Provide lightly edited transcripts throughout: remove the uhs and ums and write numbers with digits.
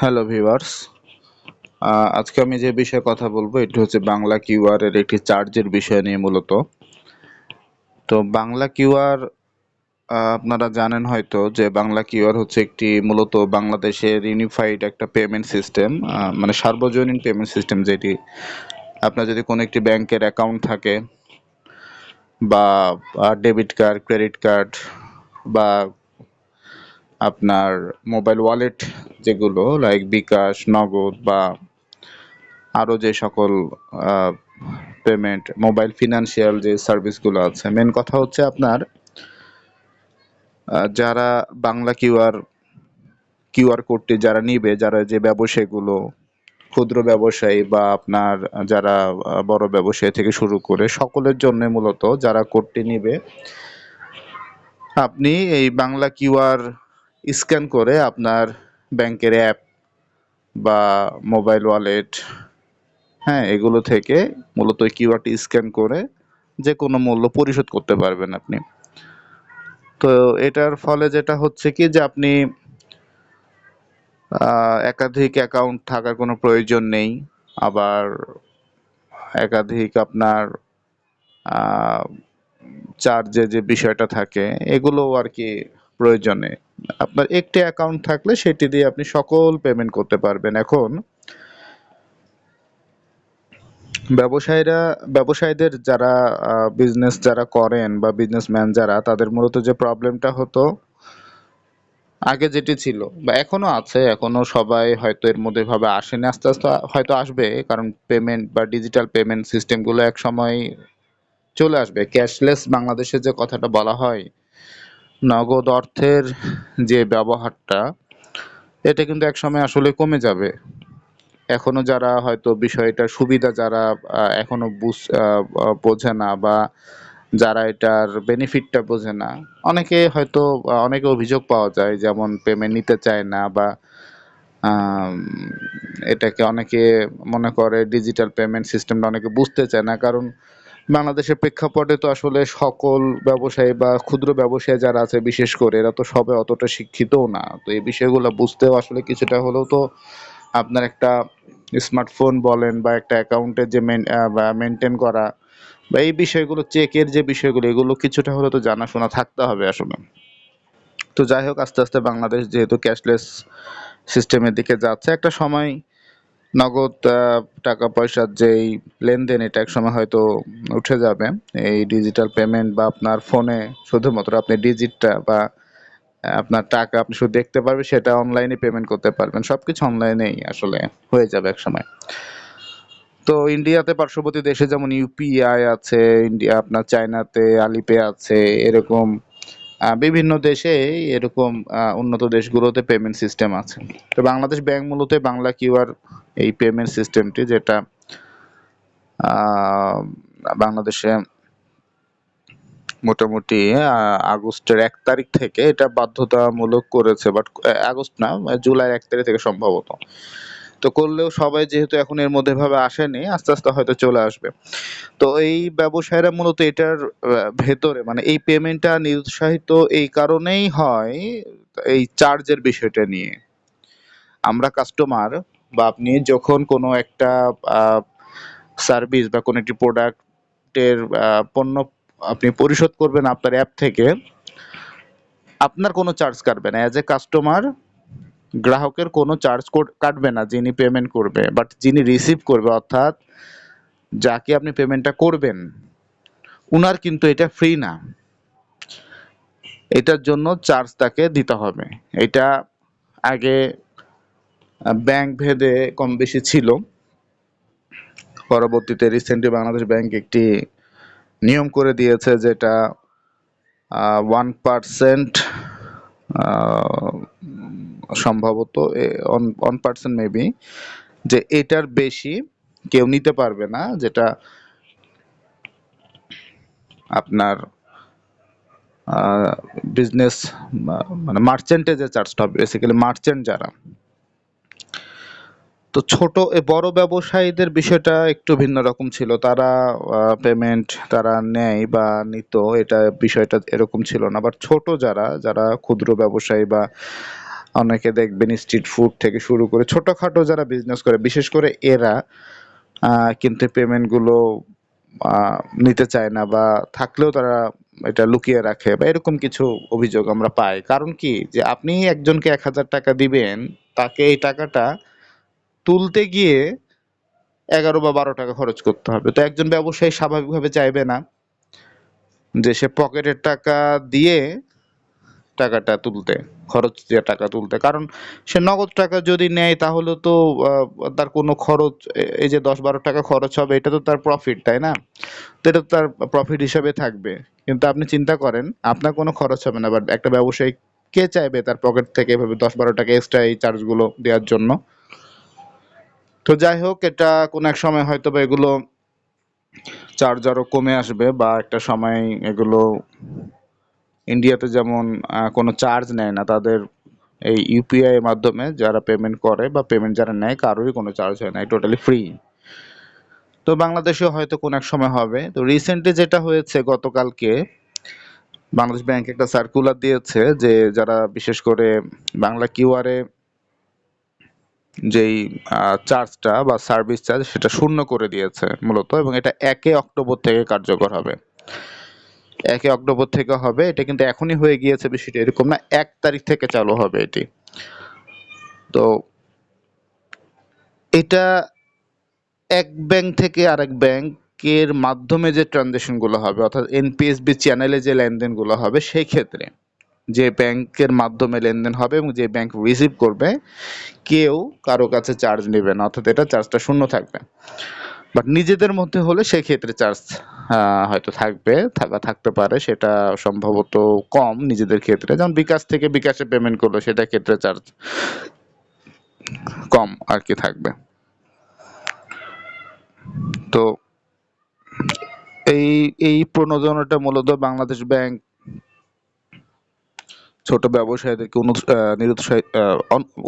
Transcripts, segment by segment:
Hello viewers, আজকে আমি যে বিষয়ে কথা বলবো এটি হচ্ছে বাংলা কিউআর এর একটি চার্জের বিষয় নিয়ে মূলত। তো বাংলা কিউআর আপনারা জানেন হয়তো যে বাংলা কিউআর হচ্ছে একটি মূলত বাংলাদেশের ইউনিফাইড একটা পেমেন্ট সিস্টেম, মানে সার্বজনীন পেমেন্ট সিস্টেম, যেটি আপনার যদি কোনো একটি ব্যাংকের অ্যাকাউন্ট থাকে বা ডেবিট কার্ড, ক্রেডিট কার্ড বা আপনার মোবাইল ওয়ালেট, যেগুলো লাইক বিকাশ, নগদ বা আরও যে সকল পেমেন্ট মোবাইল ফিনান্সিয়াল যে সার্ভিসগুলো আছে, মেন কথা হচ্ছে আপনার যারা বাংলা কিউআর কোডটি যারা নিবে, যারা যে ব্যবসায়ীগুলো ক্ষুদ্র ব্যবসায়ী বা আপনার যারা বড় ব্যবসায়ী থেকে শুরু করে সকলের জন্য মূলত যারা কোডটি নিবে, আপনি এই বাংলা কিউআর স্ক্যান করে আপনার ব্যাংকের অ্যাপ বা মোবাইল ওয়ালেট, হ্যাঁ, এগুলো থেকে মূলত কিউআরটি স্ক্যান করে যে কোনো মূল্য পরিশোধ করতে পারবেন আপনি। তো এটার ফলে যেটা হচ্ছে কি যে আপনি একাধিক অ্যাকাউন্ট থাকার কোনো প্রয়োজন নেই। আবার একাধিক আপনার চার্জে যে বিষয়টা থাকে এগুলোও আর কি প্রয়োজনে। আপনার একটি অ্যাকাউন্ট থাকলে সেটি দিয়ে আপনি সকল পেমেন্ট করতে পারবেন। এখন ব্যবসায়ীদের যারা বিজনেস যারা করেন বা বিজনেসম্যান যারা, তাদের মূলত যে প্রবলেমটা হতো আগে, যেটি ছিল বা এখনো আছে, এখনো সবাই হয়তো এর মধ্যে ভাবে আসেনি, আস্তে আস্তে হয়তো আসবে, কারণ পেমেন্ট বা ডিজিটাল পেমেন্ট সিস্টেমগুলো এক সময় চলে আসবে। ক্যাশলেস বাংলাদেশে যে কথাটা বলা হয়, নগদ অর্থের যে ব্যবহারটা, এটা কিন্তু এক সময় আসলে কমে যাবে। এখনো যারা হয়তো বিষয়টার সুবিধা যারা এখনো বোঝে না বা যারা এটার বেনিফিটটা বোঝে না, অনেকে হয়তো অনেকে অভিযোগ পাওয়া যায়, যেমন পেমেন্ট নিতে চায় না বা আম, এটাকে অনেকে মনে করে ডিজিটাল পেমেন্ট সিস্টেমটা অনেকে বুঝতে চায় না, কারণ বাংলাদেশের প্রেক্ষাপটে তো আসলে সকল ব্যবসায়ী বা ক্ষুদ্র ব্যবসায়ী যারা আছে বিশেষ করে, এরা তো সবাই অতটা শিক্ষিতও না। তো এই বিষয়গুলো বুঝতেও আসলে কিছুটা হলেও তো আপনার একটা স্মার্টফোন বলেন বা একটা অ্যাকাউন্টের যে মেনটেন করা বা এই বিষয়গুলো, চেকের যে বিষয়গুলো, এগুলো কিছুটা হলেও তো জানাশোনা থাকতে হবে আসলে। তো যাই হোক, আস্তে আস্তে বাংলাদেশ যেহেতু ক্যাশলেস সিস্টেমের দিকে যাচ্ছে, একটা সময় নগদ টাকা পয়সার যেই লেনদেন, এটা এক সময় হয়তো উঠে যাবে। এই ডিজিটাল পেমেন্ট বা আপনার ফোনে শুধুমাত্র আপনি ডিজিটটা বা আপনার টাকা আপনি শুধু দেখতে পারবেন, সেটা অনলাইনে পেমেন্ট করতে পারবেন, সবকিছু অনলাইনেই আসলে হয়ে যাবে এক সময়। তো ইন্ডিয়াতে পার্শ্ববর্তী দেশে যেমন ইউপিআই আছে, ইন্ডিয়া আপনার চায়নাতে আলিপে আছে, এরকম বিভিন্ন দেশে এরকম উন্নত দেশগুলোতে পেমেন্ট সিস্টেম আছে। তো বাংলাদেশ ব্যাংক মূলত বাংলা কিউআর এই পেমেন্ট সিস্টেমটি, যেটা আহ, বাংলাদেশে মোটামুটি আগস্টের 1 তারিখ থেকে এটা বাধ্যতামূলক করেছে, বাট আগস্ট না, জুলাই 1 তারিখ থেকে সম্ভবত। তো করলেও সবাই যেহেতু এখন এর মধ্যে ভাবে আসেনি, আস্তে আস্তে হয়তো চলে আসবে। তো এই ব্যবসায়ীরা মূলত এটার ভেতরে, মানে এই পেমেন্টটা নিরুৎসাহিত এই কারণেই হয়, এই চার্জের বিষয়টা নিয়ে। আমরা কাস্টমার বা আপনি যখন কোনো একটা সার্ভিস বা কোনো একটি প্রোডাক্টের পণ্য আপনি পরিশোধ করবেন আপনার অ্যাপ থেকে, আপনার কোনো চার্জ কাটবে না। অ্যাজ এ কাস্টমার, গ্রাহকের কোনো চার্জ কাটবে না যিনি পেমেন্ট করবে, বাট যিনি রিসিভ করবে, অর্থাৎ যাকে আপনি পেমেন্টটা করবেন, উনার কিন্তু এটা ফ্রি না, এটার জন্য চার্জ তাকে দিতে হবে। এটা আগে ব্যাংক ভেদে কম বেশি ছিল, পরবর্তীতে রিসেন্টলি বাংলাদেশ ব্যাংক একটি নিয়ম করে দিয়েছে, যেটা 1% সম্ভবত 1% মেবি, যে এটার বেশি কেউ নিতে পারবে না, যেটা আপনার বিজনেস মানে মার্চেন্টে যে চার্জটা হবে, বেসিক্যালি মার্চেন্ট যারা। তো ছোট বড় ব্যবসায়ীদের বিষয়টা একটু ভিন্ন রকম ছিল, তারা পেমেন্ট তারা নেয় বা নিত, এটা বিষয়টা এরকম ছিল না। বাট ছোট যারা যারা ক্ষুদ্র ব্যবসায়ী বা অনেকে দেখবেন স্ট্রিট ফুড থেকে শুরু করে ছোটখাটো যারা বিজনেস করে, বিশেষ করে এরা কিন্তু পেমেন্টগুলো নিতে চায় না, বা থাকলেও তারা এটা লুকিয়ে রাখে, বা এরকম কিছু অভিযোগ আমরা পাই। কারণ কি, যে আপনি একজনকে ১,০০০ টাকা দিবেন, তাকে এই টাকাটা তুলতে গিয়ে ১১ বা ১২ টাকা খরচ করতে হবে। তো একজন ব্যবসায়ী স্বাভাবিকভাবে চাইবে না যে সে পকেটের টাকা দিয়ে টাকাটা তুলতে, খরচ দিয়ে টাকা তুলতে। কারণ সে নগদ টাকা যদি নেয় তাহলে তো তার কোনো খরচ, এই যে ১০-১২ টাকা খরচ হবে, এটা তো তার প্রফিট, তাই না? তো এটা তো তার প্রফিট হিসাবে থাকবে। কিন্তু আপনি চিন্তা করেন, আপনার কোনো খরচ হবে না, বাট একটা ব্যবসায়ী কে চাইবে তার পকেট থেকে এভাবে ১০-১২ টাকা এক্সট্রা এই চার্জগুলো দেওয়ার জন্য? তো যাই হোক, এটা কোনো এক সময় হয়তো বা এগুলো চার্জ আরো কমে আসবে, বা একটা সময় এগুলো, ইন্ডিয়াতে যেমন কোনো চার্জ নেয় না, তাদের এই ইউপিআই এর মাধ্যমে যারা পেমেন্ট করে বা পেমেন্ট যারা নেয়, কারোরই কোনো চার্জ হয় না, টোটালি ফ্রি। তো বাংলাদেশেও হয়তো কোনো এক সময় হবে। তো রিসেন্টলি যেটা হয়েছে, গতকালকে বাংলাদেশ ব্যাংক একটা সার্কুলার দিয়েছে যে যারা বিশেষ করে বাংলা কিউআর এ যেই চার্জটা বা সার্ভিস চার্জ, সেটা শূন্য করে দিয়েছে মূলত, এবং এটা ১ অক্টোবর থেকে কার্যকর হবে। ১ অক্টোবর থেকে হবে, এটা কিন্তু এখনই হয়ে গিয়েছে বিষয়টা এরকম না, ১ তারিখ থেকে চালু হবে এটি। তো এটা এক ব্যাংক থেকে আরেক ব্যাংকের মাধ্যমে যে ট্রানজেকশন গুলো হবে, অর্থাৎ এনপিএসবি চ্যানেলে যে লেনদেনগুলো হবে, সেই ক্ষেত্রে যে ব্যাংকের মাধ্যমে লেনদেন হবে এবং যে ব্যাংক রিসিভ করবে, কেউ কারো কাছে চার্জ নেবে না, অর্থাৎ এটা চার্জটা শূন্য থাকবে। বাট নিজেদের মধ্যে হলে সেই ক্ষেত্রে চার্জ হয়তো থাকবে, থাকতে পারে, সেটা সম্ভবত কম নিজেদের ক্ষেত্রে। যেমন বিকাশ থেকে বিকাশে পেমেন্ট করলো, সেটা ক্ষেত্রে চার্জ কম আর কি থাকবে। তো এই এই প্রণোদনাটা মূলত বাংলাদেশ ব্যাংক ছোট ব্যবসায়ীদেরকে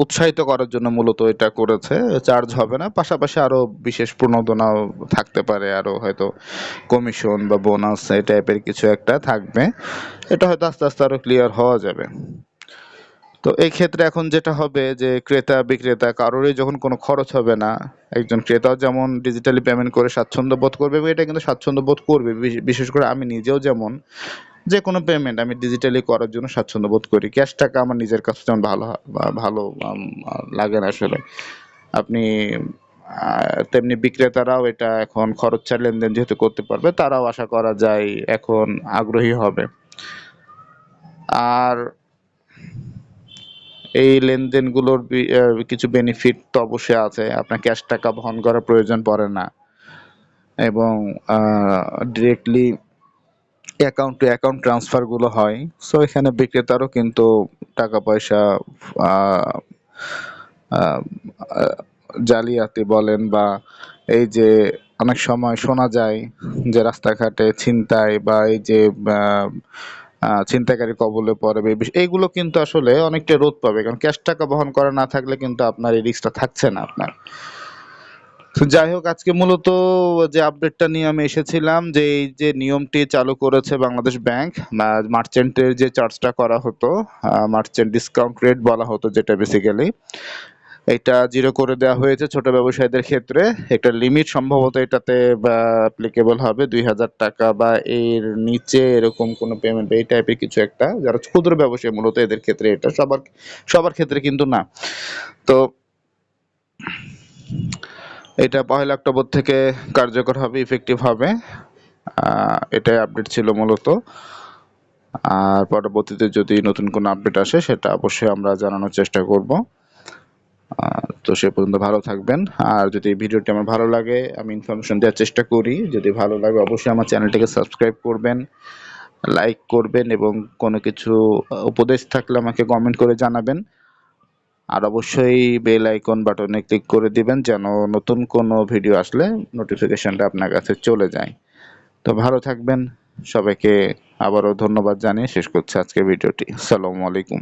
উৎসাহিত করার জন্য মূলত এটা করেছে। চার্জ হবে না, পাশাপাশি আরো বিশেষ প্রণোদনাও থাকতে পারে, আরো হয়তো কমিশন বা বোনাস এই টাইপের কিছু একটা থাকবে। এটা হয়তো আস্তে আস্তে আরো ক্লিয়ার হওয়া যাবে। তো এই ক্ষেত্রে এখন যেটা হবে যে ক্রেতা বিক্রেতা কারোরই যখন কোনো খরচ হবে না, একজন ক্রেতাও যেমন ডিজিটালি পেমেন্ট করে স্বাচ্ছন্দ্য বোধ করবে, এবং এটা কিন্তু স্বাচ্ছন্দ্য বোধ করবে। বিশেষ করে আমি নিজেও যেমন যে কোনো পেমেন্ট আমি ডিজিটালি করার জন্য স্বাচ্ছন্দ্য বোধ করি। ক্যাশ টাকা আমার নিজের কাছে যেমন ভালো লাগে না আসলে। আপনি তেমনি বিক্রেতারাও এটা এখন খরচ ছাড় লেনদেন যেহেতু করতে পারবে, তারাও আশা করা যায় এখন আগ্রহী হবে। আর এই লেনদেনগুলোর কিছু বেনিফিট তো অবশ্যই আছে। আপনার ক্যাশ টাকা বহন করার প্রয়োজন পড়ে না, এবং directly account two account transfer গুলো হয়। সো এখানে বিক্রেতারও কিন্তু টাকা পয়সা আহ, আহ, আহ, জালিয়াতি বলেন, বা এই যে অনেক সময় শোনা যায় যে রাস্তাঘাটে ছিনতাই, বা এই যে আহ, ছিনতাইকারী কবলে পড়ে, এইগুলো কিন্তু আসলে অনেকটা রোধ পাবে, কারণ ক্যাশ টাকা বহন করা না থাকলে কিন্তু আপনার এই রিস্কটা থাকছে না আপনার। তো যাই হোক, আজকে মূলত যে আপডেটটা নিয়ে আমি এসেছিলাম, যে এই যে নিয়মটি চালু করেছে বাংলাদেশ ব্যাংক, মার্চেন্টের যে চার্জটা করা হতো, মার্চেন্ট ডিসকাউন্ট রেট বলা হতো যেটা, বেসিক্যালি এটা জিরো করে দেওয়া হয়েছে ছোট ব্যবসায়ীদের ক্ষেত্রে। একটা লিমিট সম্ভবত এটাতে অ্যাপ্লিকেবল হবে ২,০০০ টাকা বা এর নিচে, এরকম কোনো পেমেন্ট এই টাইপের কিছু একটা, যারা ক্ষুদ্র ব্যবসায়ী মূলত এদের ক্ষেত্রে, এটা সবার সবার ক্ষেত্রে কিন্তু না। তো এটা ১লা অক্টোবর থেকে কার্যকর হবে, ইফেক্টিভ হবে। এটাই আপডেট ছিল মূলত। আর পরবর্তীতে যদি নতুন কোনো আপডেট আসে, সেটা অবশ্যই আমরা জানানোর চেষ্টা করব। তো সে পর্যন্ত ভালো থাকবেন। আর যদি ভিডিওটি আমার ভালো লাগে, আমি ইনফরমেশন দেওয়ার চেষ্টা করি, যদি ভালো লাগে অবশ্যই আমার চ্যানেলটিকে সাবস্ক্রাইব করবেন, লাইক করবেন, এবং কোনো কিছু উপদেশ থাকলে আমাকে কমেন্ট করে জানাবেন। আর অবশ্যই বেল আইকন বাটনে ক্লিক করে দিবেন, যেন নতুন কোনো ভিডিও আসলে নোটিফিকেশনটা আপনার কাছে চলে যায়। তো ভালো থাকবেন। সবাইকে আবারও ধন্যবাদ জানিয়ে শেষ করছি আজকের ভিডিওটি। আসসালামু আলাইকুম।